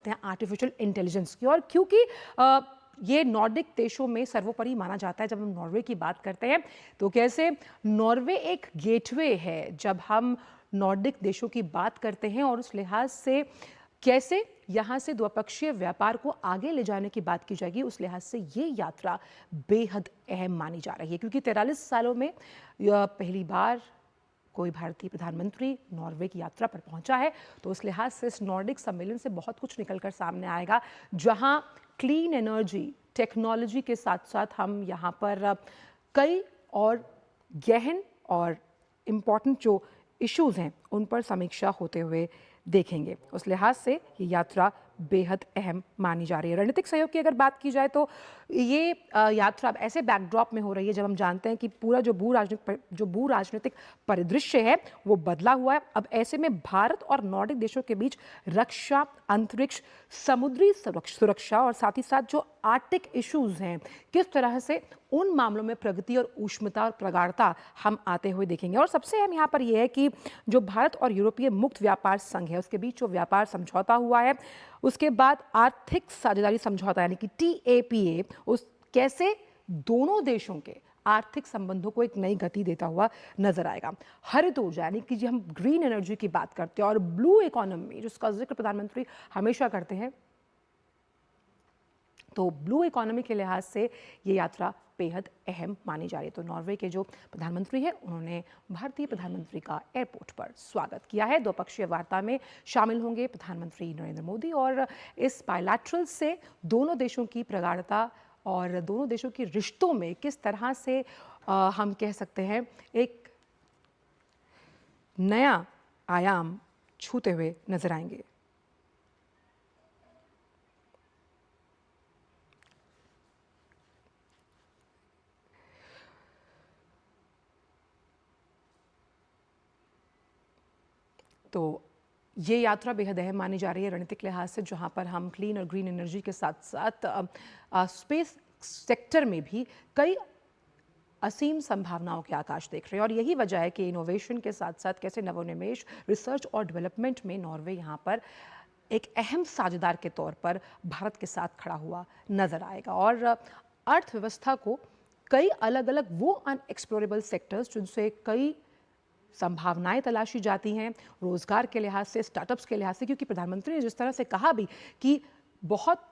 करते हैं artificial intelligence की। और क्योंकि ये नॉर्डिक देशों में सर्वोपरि माना जाता है, जब हम नॉर्वे की बात करते हैं तो कैसे नॉर्वे एक गेटवे है जब हम नॉर्डिक देशों की बात करते हैं, और उस लिहाज से कैसे यहाँ से द्विपक्षीय व्यापार को आगे ले जाने की बात की जाएगी, उस लिहाज से ये यात्रा बेहद अहम मानी जा रही है। क्योंकि 43 सालों में पहली बार कोई भारतीय प्रधानमंत्री नॉर्वे की यात्रा पर पहुंचा है, तो उस लिहाज से इस नॉर्डिक सम्मेलन से बहुत कुछ निकलकर सामने आएगा, जहां क्लीन एनर्जी टेक्नोलॉजी के साथ साथ हम यहाँ पर कई और गहन और इम्पॉर्टेंट जो इश्यूज हैं उन पर समीक्षा होते हुए देखेंगे। उस लिहाज से ये यात्रा बेहद अहम मानी जा रही है। रणनीतिक सहयोग की अगर बात की जाए तो ये यात्रा ऐसे बैकड्रॉप में हो रही है जब हम जानते हैं कि पूरा जो भू राजनीतिक परिदृश्य है वो बदला हुआ है। अब ऐसे में भारत और नॉर्डिक देशों के बीच रक्षा, अंतरिक्ष, समुद्री सुरक्षा और साथ ही साथ जो आर्टिक इश्यूज हैं, किस तरह से उन मामलों में प्रगति और ऊष्मता और प्रगाढ़ता हम आते हुए देखेंगे। और सबसे अहम यहाँ पर यह है कि जो भारत और यूरोपीय मुक्त व्यापार संघ है उसके बीच जो व्यापार समझौता हुआ है, उसके बाद आर्थिक साझेदारी समझौता यानी कि TAPA, उस कैसे दोनों देशों के आर्थिक संबंधों को एक नई गति देता हुआ नजर आएगा। हरित ऊर्जा यानी कि जब हम ग्रीन एनर्जी की बात करते हैं और ब्लू इकोनॉमी जिसका जिक्र प्रधानमंत्री हमेशा करते हैं, तो ब्लू इकोनॉमी के लिहाज से ये यात्रा बेहद अहम मानी जा रही है। तो नॉर्वे के जो प्रधानमंत्री हैं उन्होंने भारतीय प्रधानमंत्री का एयरपोर्ट पर स्वागत किया है। द्विपक्षीय वार्ता में शामिल होंगे प्रधानमंत्री नरेंद्र मोदी, और इस बायलैटरल से दोनों देशों की प्रगाढ़ता और दोनों देशों के रिश्तों में किस तरह से हम कह सकते हैं एक नया आयाम छूते हुए नजर आएंगे। तो ये यात्रा बेहद अहम मानी जा रही है रणनीतिक लिहाज से, जहां पर हम क्लीन और ग्रीन एनर्जी के साथ साथ स्पेस सेक्टर में भी कई असीम संभावनाओं के आकाश देख रहे हैं। और यही वजह है कि इनोवेशन के साथ साथ कैसे नवोन्मेष, रिसर्च और डेवलपमेंट में नॉर्वे यहाँ पर एक अहम साझेदार के तौर पर भारत के साथ खड़ा हुआ नजर आएगा। और अर्थव्यवस्था को कई अलग अलग वो अनएक्सप्लोरेबल सेक्टर्स जिनसे कई संभावनाएं तलाशी जाती हैं, रोजगार के लिहाज से, स्टार्टअप्स के लिहाज से, क्योंकि प्रधानमंत्री ने जिस तरह से कहा भी कि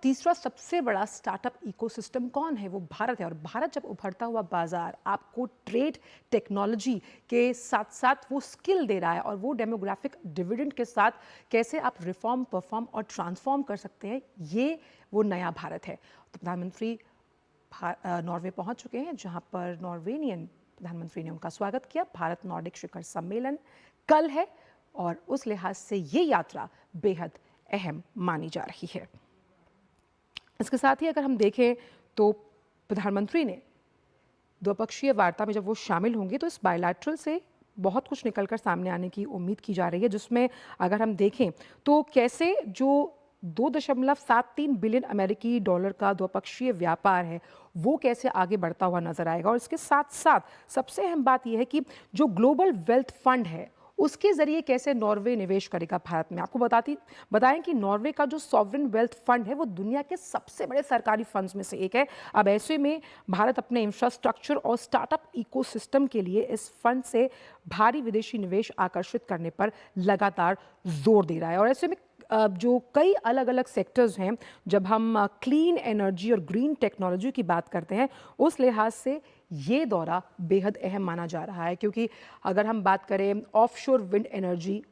तीसरा सबसे बड़ा स्टार्टअप इकोसिस्टम कौन है, वो भारत है। और भारत जब उभरता हुआ बाजार आपको ट्रेड, टेक्नोलॉजी के साथ साथ वो स्किल दे रहा है, और वो डेमोग्राफिक डिविडेंड के साथ कैसे आप रिफॉर्म, परफॉर्म और ट्रांसफॉर्म कर सकते हैं, ये वो नया भारत है। तो प्रधानमंत्री नॉर्वे पहुंच चुके हैं, जहां पर नॉर्वेनियन प्रधानमंत्री ने उनका स्वागत किया। भारत नॉर्डिक शिखर सम्मेलन कल है, और उस लिहाज से ये यात्रा बेहद अहम मानी जा रही है। इसके साथ ही अगर हम देखें तो प्रधानमंत्री ने द्विपक्षीय वार्ता में जब वो शामिल होंगे तो इस बायलैटरल से बहुत कुछ निकलकर सामने आने की उम्मीद की जा रही है, जिसमें अगर हम देखें तो कैसे जो 2.73 बिलियन अमेरिकी डॉलर का द्विपक्षीय व्यापार है वो कैसे आगे बढ़ता हुआ नजर आएगा। और इसके साथ साथ सबसे अहम बात यह है कि जो ग्लोबल वेल्थ फंड है उसके जरिए कैसे नॉर्वे निवेश करेगा भारत में। आपको बताएं कि नॉर्वे का जो सॉवरेन वेल्थ फंड है वो दुनिया के सबसे बड़े सरकारी फंड्स में से एक है। अब ऐसे में भारत अपने इंफ्रास्ट्रक्चर और स्टार्टअप इकोसिस्टम के लिए इस फंड से भारी विदेशी निवेश आकर्षित करने पर लगातार जोर दे रहा है। और ऐसे में जो कई अलग अलग सेक्टर्स हैं, जब हम क्लीन एनर्जी और ग्रीन टेक्नोलॉजी की बात करते हैं, उस लिहाज से ये दौरा बेहद अहम माना जा रहा है। क्योंकि अगर हम बात करें ऑफशोर विंड एनर्जी,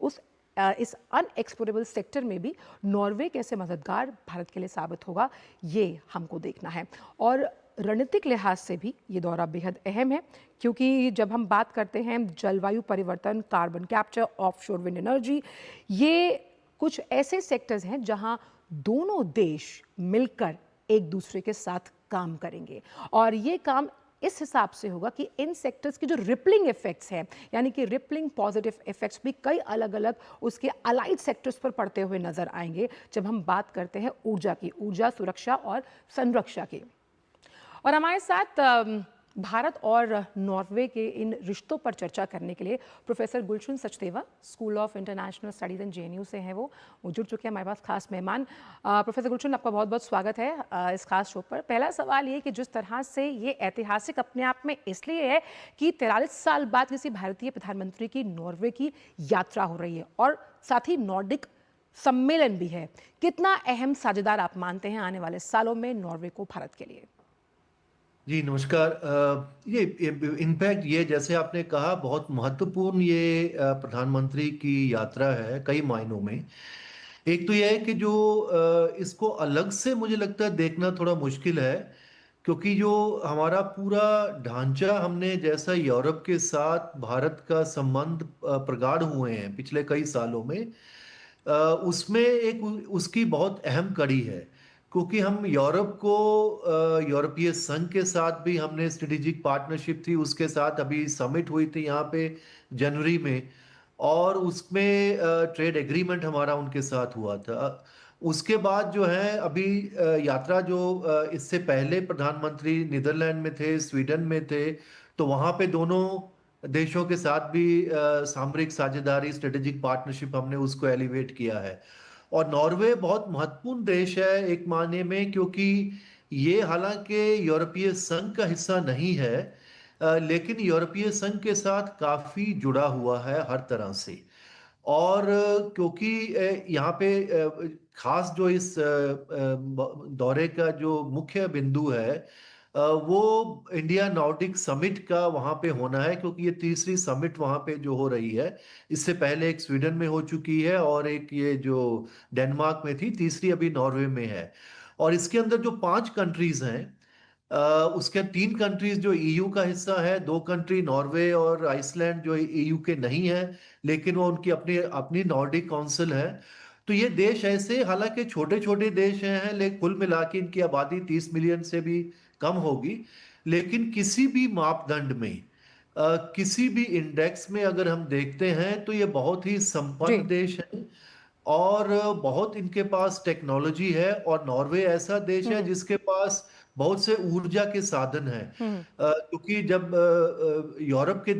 इस अनएक्सप्लोरेबल सेक्टर में भी नॉर्वे कैसे मददगार भारत के लिए साबित होगा, ये हमको देखना है। और रणनीतिक लिहाज से भी ये दौरा बेहद अहम है, क्योंकि जब हम बात करते हैं जलवायु परिवर्तन, carbon capture, offshore wind energy, ये कुछ ऐसे सेक्टर्स हैं जहां दोनों देश मिलकर एक दूसरे के साथ काम करेंगे। और ये काम इस हिसाब से होगा कि इन सेक्टर्स की जो रिपलिंग इफेक्ट्स हैं, यानी कि रिपलिंग पॉजिटिव इफेक्ट्स भी कई अलग अलग उसके अलाइड सेक्टर्स पर पड़ते हुए नजर आएंगे जब हम बात करते हैं ऊर्जा की, ऊर्जा सुरक्षा और संरक्षा की। और हमारे साथ भारत और नॉर्वे के इन रिश्तों पर चर्चा करने के लिए professor Gulshan Sachdeva, school of international studies and JNU से हैं वो जुड़ चुके हैं हमारे पास खास मेहमान। प्रोफेसर गुलशन, आपका बहुत बहुत स्वागत है इस खास शो पर। पहला सवाल ये कि जिस तरह से ये ऐतिहासिक अपने आप में इसलिए है कि 43 साल बाद किसी भारतीय प्रधानमंत्री की नॉर्वे की यात्रा हो रही है और साथ ही नॉर्डिक सम्मेलन भी है। कितना अहम साझेदार आप मानते हैं आने वाले सालों में नॉर्वे को भारत के लिए? जी नमस्कार। ये इनफैक्ट ये जैसे आपने कहा बहुत महत्वपूर्ण ये प्रधानमंत्री की यात्रा है कई मायनों में। एक तो यह है कि जो इसको अलग से मुझे लगता है देखना थोड़ा मुश्किल है, क्योंकि जो हमारा पूरा ढांचा हमने जैसा यूरोप के साथ भारत का संबंध प्रगाढ़ हुए हैं पिछले कई सालों में, उसमें उसकी बहुत अहम कड़ी है। क्योंकि हम यूरोप को यूरोपीय संघ के साथ भी हमने स्ट्रेटेजिक पार्टनरशिप थी, उसके साथ अभी समिट हुई थी यहाँ पे जनवरी में, और उसमें ट्रेड एग्रीमेंट हमारा उनके साथ हुआ था। उसके बाद जो है अभी यात्रा जो इससे पहले प्रधानमंत्री नीदरलैंड में थे, स्वीडन में थे, तो वहाँ पे दोनों देशों के साथ भी सामरिक साझेदारी स्ट्रेटेजिक पार्टनरशिप हमने उसको एलिवेट किया है। और नॉर्वे बहुत महत्वपूर्ण देश है एक मायने में, क्योंकि ये हालांकि यूरोपीय संघ का हिस्सा नहीं है, लेकिन यूरोपीय संघ के साथ काफी जुड़ा हुआ है हर तरह से। और क्योंकि यहाँ पे खास जो इस दौरे का जो मुख्य बिंदु है, वो इंडिया नॉर्डिक समिट का वहाँ पे होना है, क्योंकि ये तीसरी समिट वहाँ पे जो हो रही है। इससे पहले एक स्वीडन में हो चुकी है और एक ये जो डेनमार्क में थी, तीसरी अभी नॉर्वे में है। और इसके अंदर जो 5 कंट्रीज हैं, उसके 3 कंट्रीज जो ईयू का हिस्सा है, 2 कंट्री नॉर्वे और आइसलैंड जो ईयू के नहीं है, लेकिन वो उनकी अपनी अपनी नॉर्डिक काउंसिल है। तो ये देश ऐसे हालांकि छोटे छोटे देश हैं, लेकिन कुल मिला के इनकी आबादी 30 मिलियन से भी कम होगी। लेकिन किसी भी मापदंड में, किसी भी इंडेक्स में अगर हम देखते हैं तो ये बहुत ही संपन्न जी। देश है। और बहुत इनके पास टेक्नोलॉजी है, और नॉर्वे ऐसा देश है हम्म। जिसके पास बहुत से ऊर्जा के साधन हैं। हम्म। क्योंकि जब यूरोप के